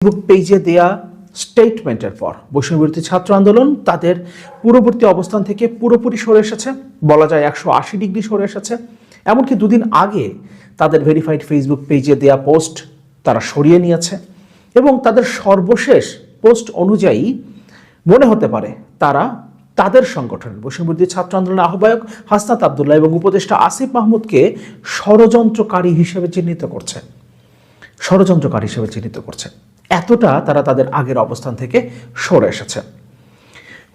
Facebook পেজে দেয়া স্টেটমেন্টের পর বৈষম্যবিরোধী ছাত্র আন্দোলন তাদের পূর্ববর্তী অবস্থান থেকে পুরোপুরি সরে এসেছে, বলা যায় 180 ডিগ্রি সরে এসেছে। এমনকি দুদিন আগে তাদের ভেরিফাইড ফেসবুক পেজে দেয়া পোস্ট তারা সরিয়ে নিয়েছে এবং তাদের সর্বশেষ পোস্ট অনুযায়ী মনে হতে পারে তারা তাদের সংগঠনের বৈষম্যবিরোধী ছাত্র আন্দোলনের আহ্বায়ক হাসনাত আবদুল্লাহ এবং উপদেষ্টা আসিফ মাহমুদকে ষড়যন্ত্রকারী হিসেবে চিহ্নিত করছে। এতটা তারা তাদের আগের অবস্থান থেকে সরে এসেছে।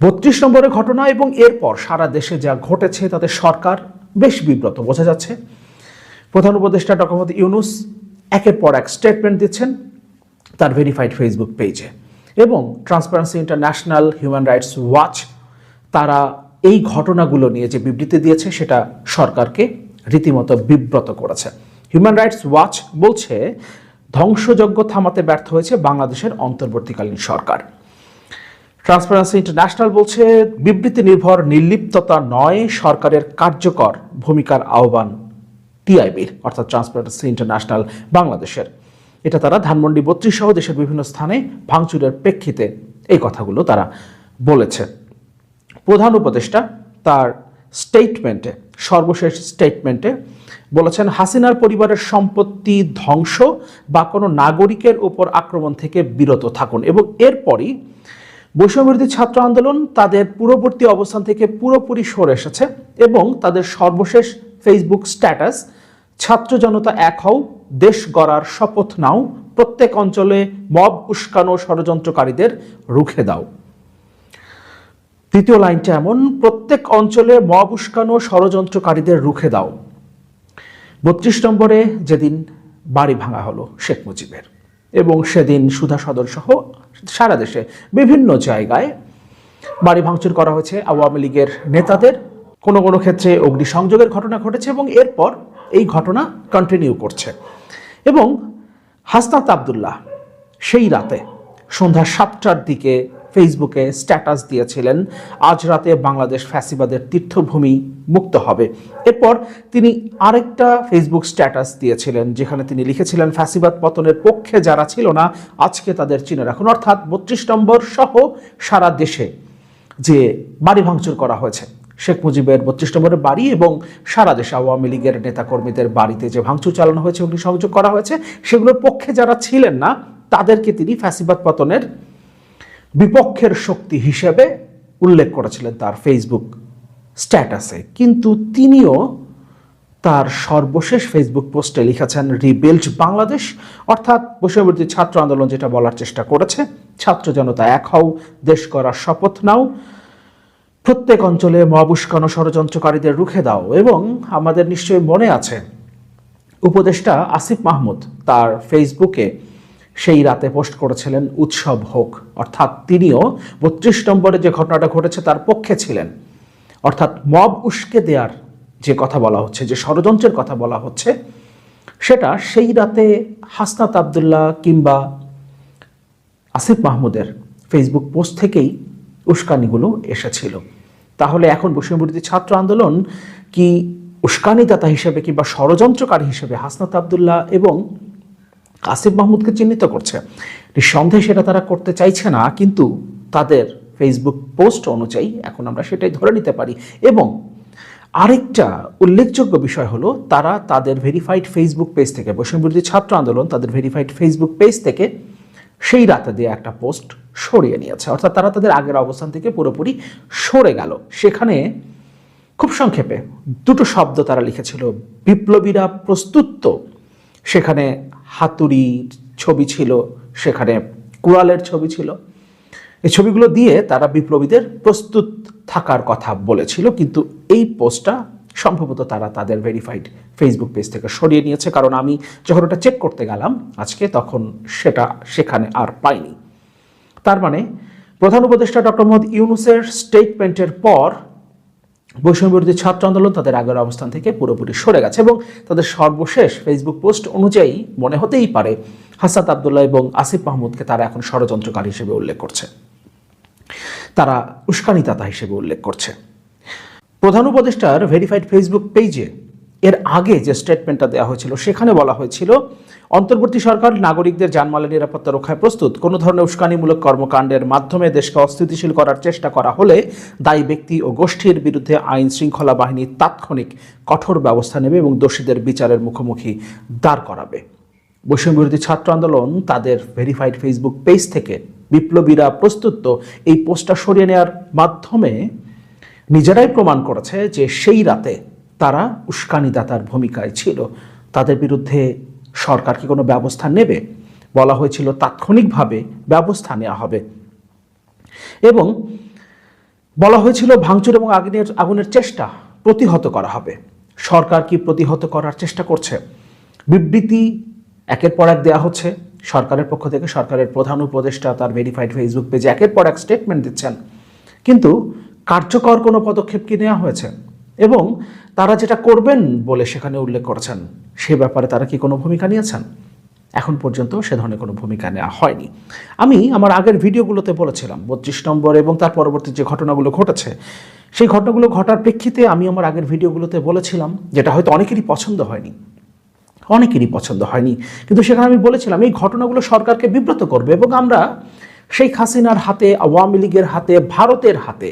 32 নম্বরের ঘটনা এবং এরপর সারা দেশে যা ঘটেছে তাতে সরকার বেশ বিব্রত বোঝা যাচ্ছে। প্রধান উপদেষ্টা ডক্টর মোহাম্মদ ইউনূস একের পর এক স্টেটমেন্ট দিচ্ছেন তার ভেরিফাইড ফেসবুক পেজে এবং transparency international, human rights watch তারা এই ঘটনাগুলো নিয়ে যে বিবৃতি দিয়েছে সেটা সরকারকে রীতিমতো বিব্রত করেছে। হিউম্যান রাইটস ওয়াচ বলছে ধ্বংসযজ্ঞ থামাতে ব্যর্থ হয়েছে বাংলাদেশের অন্তর্বর্তীকালীন সরকার। ট্রান্সপারেন্সি ইন্টারন্যাশনাল বলছে বিবৃতি নির্ভর নির্লিপ্ততা নয়, সরকারের কার্যকর ভূমিকার আহ্বান টিআইবির অর্থাৎ ট্রান্সপারেন্সি ইন্টারন্যাশনাল বাংলাদেশের। এটা তারা ধানমন্ডি 32 সহ দেশের বিভিন্ন স্থানে ভাঙচুরের প্রেক্ষিতে এই কথাগুলো তারা বলেছে। প্রধান উপদেষ্টা তার সর্বশেষ স্টেটমেন্টে বলেছেন হাসিনার পরিবারের সম্পত্তি ধ্বংস বা কোনো নাগরিকের উপর আক্রমণ থেকে বিরত থাকুন এবং এরপরই বৈষম্যবিরোধী ছাত্র আন্দোলন তাদের পূর্ববর্তী অবস্থান থেকে পুরোপুরি সরে এসেছে এবং তাদের সর্বশেষ ফেসবুক স্ট্যাটাস ছাত্র জনতা এক হও, দেশ গড়ার শপথ নাও, প্রত্যেক অঞ্চলে মব উস্কানো ষড়যন্ত্রকারীদের রুখে দাও। তৃতীয় লাইনটা এমন, প্রত্যেক অঞ্চলে মব উস্কানো ষড়যন্ত্রকারীদের রুখে দাও। 32 নম্বরে যেদিন বাড়ি ভাঙা হলো শেখ মুজিবের এবং সেদিন সুধা সদর সহ সারা দেশে বিভিন্ন জায়গায় বাড়ি ভাঙচুর করা হয়েছে আওয়ামী লীগের নেতাদের, কোনো কোনো ক্ষেত্রে অগ্নিসংযোগের ঘটনা ঘটেছে এবং এরপর এই ঘটনা কন্টিনিউ করছে। এবং হাসনাত আবদুল্লাহ সেই রাতে সন্ধ্যা 7টার দিকে ফেসবুকে স্ট্যাটাস দিয়েছিলেন আজ রাতে বাংলাদেশ ফ্যাসিবাদের তীর্থভূমি মুক্ত হবে। এরপর তিনি আরেকটা ফেসবুক স্ট্যাটাস দিয়েছিলেন যেখানে তিনি লিখেছিলেন ফ্যাসিবাদ পতনের পক্ষে যারা ছিল না আজকে তাদের চিনে রাখুন। অর্থাৎ 32 নম্বর সহ সারা দেশে যে বাড়ি ভাঙচুর করা হয়েছে শেখ মুজিবের 32 নম্বরের বাড়ি এবং সারা দেশে আওয়ামী লীগের নেতাকর্মীদের বাড়িতে যে ভাঙচুর চালানো হয়েছে, অগ্নিসংযোগ করা হয়েছে, সেগুলোর পক্ষে যারা ছিলেন না তাদেরকে তিনি ফ্যাসিবাদ পতনের বিপক্ষের শক্তি হিসেবে উল্লেখ করেছিলেন তার ফেসবুক স্ট্যাটাসে। কিন্তু তিনিও তার সর্বশেষ ফেসবুক পোস্টে লিখেছেন রিবিল্ড বাংলাদেশ, অর্থাৎ বৈষম্যবিরোধী ছাত্র আন্দোলন যেটা বলার চেষ্টা করেছে ছাত্র জনতা এক হও, দেশ গড়ার শপথ নাও, প্রত্যেক অঞ্চলে মব উস্কানো ষড়যন্ত্রকারীদের রুখে দাও। এবং আমাদের নিশ্চয়ই মনে আছে উপদেষ্টা আসিফ মাহমুদ তার ফেসবুকে সেই রাতে পোস্ট করেছিলেন উৎসব হোক, অর্থাৎ তিনিও 32 নম্বরে যে ঘটনাটা ঘটেছে তার পক্ষে ছিলেন। অর্থাৎ মব উস্কে দেওয়ার যে কথা বলা হচ্ছে, যে ষড়যন্ত্রের কথা বলা হচ্ছে, সেটা সেই রাতে হাসনাত আবদুল্লাহ কিংবা আসিফ মাহমুদের ফেসবুক পোস্ট থেকেই উস্কানিগুলো এসেছিল। তাহলে এখন বৈষম্যবিরোধী ছাত্র আন্দোলন কি উস্কানিদাতা হিসেবে কিংবা ষড়যন্ত্রকারী হিসেবে হাসনাত আবদুল্লাহ এবং আসিফ মাহমুদকে চিহ্নিত করছে? নিঃসন্দেহে সেটা তারা করতে চাইছে না, কিন্তু তাদের ফেসবুক পোস্ট অনুযায়ী এখন আমরা সেটাই ধরে নিতে পারি। এবং আরেকটা উল্লেখযোগ্য বিষয় হলো তারা তাদের ভেরিফাইড ফেসবুক পেজ থেকে, বৈষম্যবিরোধী ছাত্র আন্দোলন তাদের ভেরিফাইড ফেসবুক পেজ থেকে সেই রাতে দিয়ে একটা পোস্ট সরিয়ে নিয়েছে, অর্থাৎ তারা তাদের আগের অবস্থান থেকে পুরোপুরি সরে গেল। সেখানে খুব সংক্ষেপে দুটো শব্দ তারা লিখেছিল, বিপ্লবীরা প্রস্তুত তো। সেখানে হাতুড়ির ছবি ছিল, সেখানে কুড়ালের ছবি ছিল। এই ছবিগুলো দিয়ে তারা বিপ্লবীদের প্রস্তুত থাকার কথা বলেছিল, কিন্তু এই পোস্টটা সম্ভবত তারা তাদের ভেরিফাইড ফেসবুক পেজ থেকে সরিয়ে নিয়েছে, কারণ আমি যখন ওটা চেক করতে গেলাম আজকে তখন সেটা সেখানে আর পাইনি। তার মানে প্রধান উপদেষ্টা ডক্টর মোহাম্মদ ইউনূসের স্টেটমেন্টের পর বৈষম্যবিরোধী ছাত্র আন্দোলন তাদের আগের অবস্থান থেকে পুরোপুরি সরে গেছে এবং তাদের সর্বশেষ ফেসবুক পোস্ট অনুযায়ী মনে হতেই পারে হাসনাত আবদুল্লাহ এবং আসিফ মাহমুদকে তারা এখন ষড়যন্ত্রকারী হিসেবে উল্লেখ করছে, তারা উস্কানিদাতা হিসেবে উল্লেখ করছে। প্রধান উপদেষ্টার ভেরিফাইড ফেসবুক পেজে এর আগে যে স্টেটমেন্টটা দেওয়া হয়েছিল সেখানে বলা হয়েছিল অন্তর্বর্তী সরকার নাগরিকদের জানমালের নিরাপত্তা রক্ষায় প্রস্তুত। কোনো ধরনের উস্কানিমূলক কর্মকাণ্ডের মাধ্যমে দেশকে অস্থিতিশীল করার চেষ্টা করা হলে দায়ী ব্যক্তি ও গোষ্ঠীর বিরুদ্ধে আইন শৃঙ্খলা বাহিনী তাৎক্ষণিক কঠোর ব্যবস্থা নেবে এবং দোষীদের বিচারের মুখোমুখি দাঁড় করাবে। বৈষম্য বিরোধী ছাত্র আন্দোলন তাদের ভেরিফাইড ফেসবুক পেজ থেকে বিপ্লবীরা প্রস্তুত এই পোস্টটা সরিয়ে নেওয়ার মাধ্যমে নিজেরাই প্রমাণ করেছে যে সেই রাতে তারা উস্কানিদাতার ভূমিকায় ছিল। তাদের বিরুদ্ধে সরকার কি কোনো ব্যবস্থা নেবে? বলা হয়েছিল তাৎক্ষণিকভাবে ব্যবস্থা নেওয়া হবে এবং বলা হয়েছিল ভাঙচুর এবং আগুনের চেষ্টা প্রতিহত করা হবে। সরকার কি প্রতিহত করার চেষ্টা করছে? বিবৃতি একের পর এক দেওয়া হচ্ছে সরকারের পক্ষ থেকে। সরকারের প্রধান উপদেষ্টা তার ভেরিফাইড ফেসবুক পেজে একের পর এক স্টেটমেন্ট দিচ্ছেন, কিন্তু কার্যকর কোনো পদক্ষেপ কি নেওয়া হয়েছে? এবং তারা যেটা করবেন বলে সেখানে উল্লেখ করেছেন সে ব্যাপারে তারা কি কোনো ভূমিকা নিয়েছেন? এখন পর্যন্ত সে ধরনের কোনো ভূমিকা নেওয়া হয়নি। আমি আমার আগের ভিডিওগুলোতে বলেছিলাম 32 নম্বর এবং তার পরবর্তী যে ঘটনাগুলো ঘটেছে সেই ঘটনাগুলো ঘটার প্রেক্ষিতে আমি আমার আগের ভিডিওগুলোতে বলেছিলাম, যেটা হয়তো অনেকেরই পছন্দ হয়নি, কিন্তু সেখানে আমি বলেছিলাম এই ঘটনাগুলো সরকারকে বিব্রত করবে এবং আমরা শেখ হাসিনার হাতে, আওয়ামী লীগের হাতে, ভারতের হাতে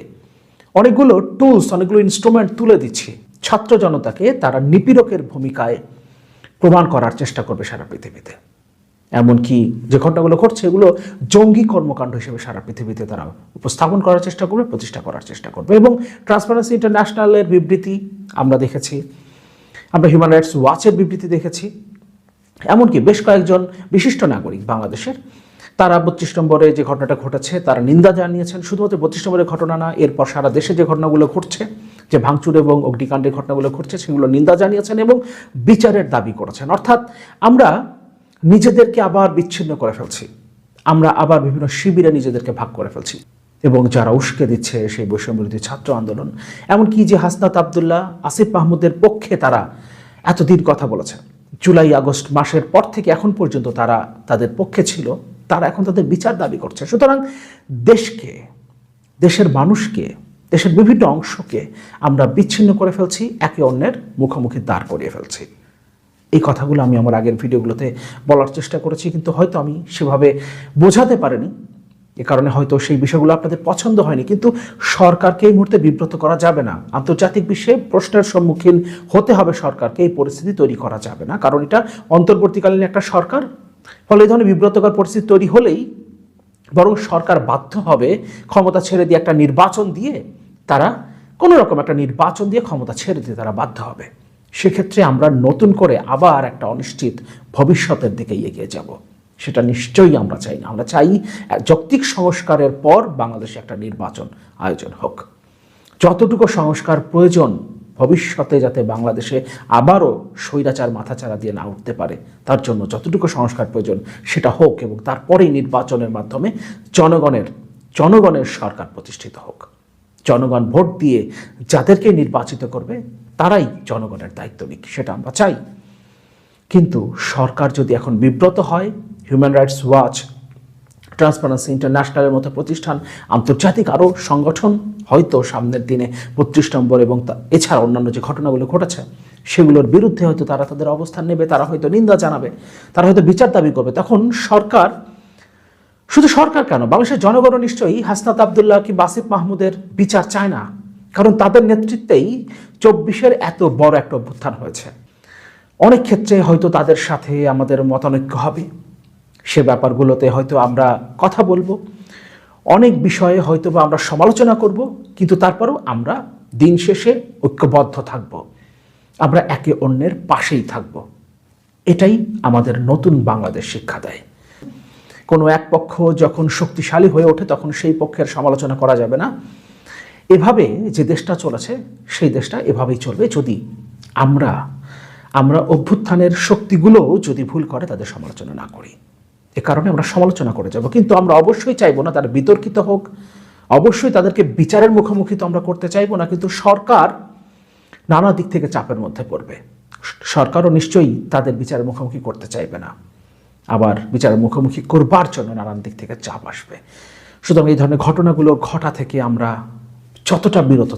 অনেকগুলো টুলস, অনেকগুলো ইনস্ট্রুমেন্ট তুলে দিচ্ছি। ছাত্র জনতাকে তারা নিপীড়কের ভূমিকায় প্রমাণ করার চেষ্টা করবে সারা পৃথিবীতে। এমনকি যে ঘটনাগুলো ঘটছে এগুলো জঙ্গি কর্মকাণ্ড হিসেবে সারা পৃথিবীতে তারা উপস্থাপন করার চেষ্টা করবে, প্রতিষ্ঠা করার চেষ্টা করবে। এবং ট্রান্সপারেন্সি ইন্টারন্যাশনালের বিবৃতি আমরা দেখেছি, আমরা হিউম্যান রাইটস ওয়াচের বিবৃতি দেখেছি, এমনকি বেশ কয়েকজন বিশিষ্ট নাগরিক বাংলাদেশের তারা 32 নম্বরে যে ঘটনাটা ঘটেছে তারা নিন্দা জানিয়েছেন। শুধুমাত্র 32 নম্বরের ঘটনা না, এরপর সারা দেশে যে ঘটনাগুলো ঘটছে, যে ভাঙচুর এবং অগ্নিকাণ্ডের ঘটনাগুলো ঘটছে সেগুলো নিন্দা জানিয়েছেন এবং বিচারের দাবি করেছেন। অর্থাৎ আমরা নিজেদেরকে আবার বিচ্ছিন্ন করে ফেলছি, আমরা আবার বিভিন্ন শিবিরে নিজেদেরকে ভাগ করে ফেলছি এবং যারা উস্কে দিচ্ছে সেই বৈষম্যবিরোধী ছাত্র আন্দোলন, এমনকি যে হাসনাত আবদুল্লাহ, আসিফ মাহমুদের পক্ষে তারা এতদিন কথা বলেছে, জুলাই আগস্ট মাসের পর থেকে এখন পর্যন্ত তারা তাদের পক্ষে ছিল, তারা এখন তাদের বিচার দাবি করছে। সুতরাং দেশকে, দেশের মানুষকে, দেশের বিভিন্ন অংশকে আমরা বিচ্ছিন্ন করে ফেলছি, একে অন্যের মুখোমুখি দাঁড় করিয়ে ফেলছি। এই কথাগুলো আমি আমার আগের ভিডিওগুলোতে বলার চেষ্টা করেছি, কিন্তু হয়তো আমি সেভাবে বোঝাতে পারিনি, এ কারণে হয়তো সেই বিষয়গুলো আপনাদের পছন্দ হয়নি। কিন্তু সরকারকে এই মুহূর্তে বিব্রত করা যাবে না, আন্তর্জাতিক বিশ্বে প্রশ্নের সম্মুখীন হতে হবে সরকারকে। এই পরিস্থিতি তৈরি করা যাবে না, কারণ এটা অন্তর্বর্তীকালীন একটা সরকার। ফলে এই ধরনের বিব্রতকর পরিস্থিতি তৈরি হলেই বরং সরকার বাধ্য হবে ক্ষমতা ছেড়ে দিয়ে একটা নির্বাচন দিয়ে, তারা কোনো রকম একটা নির্বাচন দিয়ে ক্ষমতা ছেড়ে দিয়ে তারা বাধ্য হবে। সেক্ষেত্রে আমরা নতুন করে আবার একটা অনিশ্চিত ভবিষ্যতের দিকে এগিয়ে যাব, সেটা নিশ্চয়ই আমরা চাই না। আমরা চাই যৌক্তিক সংস্কারের পর বাংলাদেশে একটা নির্বাচন আয়োজন হোক। যতটুকু সংস্কার প্রয়োজন ভবিষ্যতে যাতে বাংলাদেশে আবারও স্বৈরাচার মাথাচাড়া দিয়ে না উঠতে পারে, তার জন্য যতটুকু সংস্কার প্রয়োজন সেটা হোক এবং তারপরেই নির্বাচনের মাধ্যমে জনগণের সরকার প্রতিষ্ঠিত হোক। জনগণ ভোট দিয়ে যাদেরকে নির্বাচিত করবে তারাই জনগণের দায়িত্ব নিক, সেটা আমরা চাই। কিন্তু সরকার যদি এখন বিব্রত হয়, হিউম্যান রাইটস ওয়াচ, ট্রান্সপারেন্সি ইন্টারন্যাশনালের মতো প্রতিষ্ঠান, আন্তর্জাতিক আরও সংগঠন হয়তো সামনের দিনে 32 নম্বর এবং এছাড়া অন্যান্য যে ঘটনাগুলো ঘটেছে সেগুলোর বিরুদ্ধে হয়তো তারা তাদের অবস্থান নেবে, তারা হয়তো নিন্দা জানাবে, তারা হয়তো বিচার দাবি করবে। তখন সরকার, শুধু সরকার কেন, বাংলাদেশের জনগণও নিশ্চয়ই হাসনাত আবদুল্লাহ কি আসিফ মাহমুদের বিচার চায় না, কারণ তাদের নেতৃত্বেই 24-এর এত বড় একটা অভ্যুত্থান হয়েছে। অনেক ক্ষেত্রে হয়তো তাদের সাথে আমাদের মতানৈক্য হবে, সে ব্যাপারগুলোতে হয়তো আমরা কথা বলবো, অনেক বিষয়ে হয়তো বা আমরা সমালোচনা করব, কিন্তু তারপরেও আমরা দিন শেষে ঐক্যবদ্ধ থাকব, আমরা একে অন্যের পাশেই থাকব। এটাই আমাদের নতুন বাংলাদেশ শিক্ষা দেয়। কোনো এক পক্ষ যখন শক্তিশালী হয়ে ওঠে তখন সেই পক্ষের সমালোচনা করা যাবে না। এভাবে যে দেশটা চলেছে সেই দেশটা এভাবেই চলবে যদি আমরা অভ্যুত্থানের শক্তিগুলো যদি ভুল করে তাদের সমালোচনা না করি। এ কারণে আমরা সমালোচনা করে যাব, কিন্তু আমরা অবশ্যই চাইবো না তারা বিতর্কিত হোক, অবশ্যই তাদেরকে বিচারের মুখোমুখি তো আমরা করতে চাইবো না। কিন্তু সরকার নানা দিক থেকে চাপের মধ্যে পড়বে, সরকারও নিশ্চয়ই তাদের বিচারের মুখোমুখি করতে চাইবে না, আবার বিচারের মুখোমুখি করবার জন্য নানান দিক থেকে চাপ আসবে। সুতরাং এই ধরনের ঘটনাগুলো ঘটা থেকে আমরা যতটা বিরত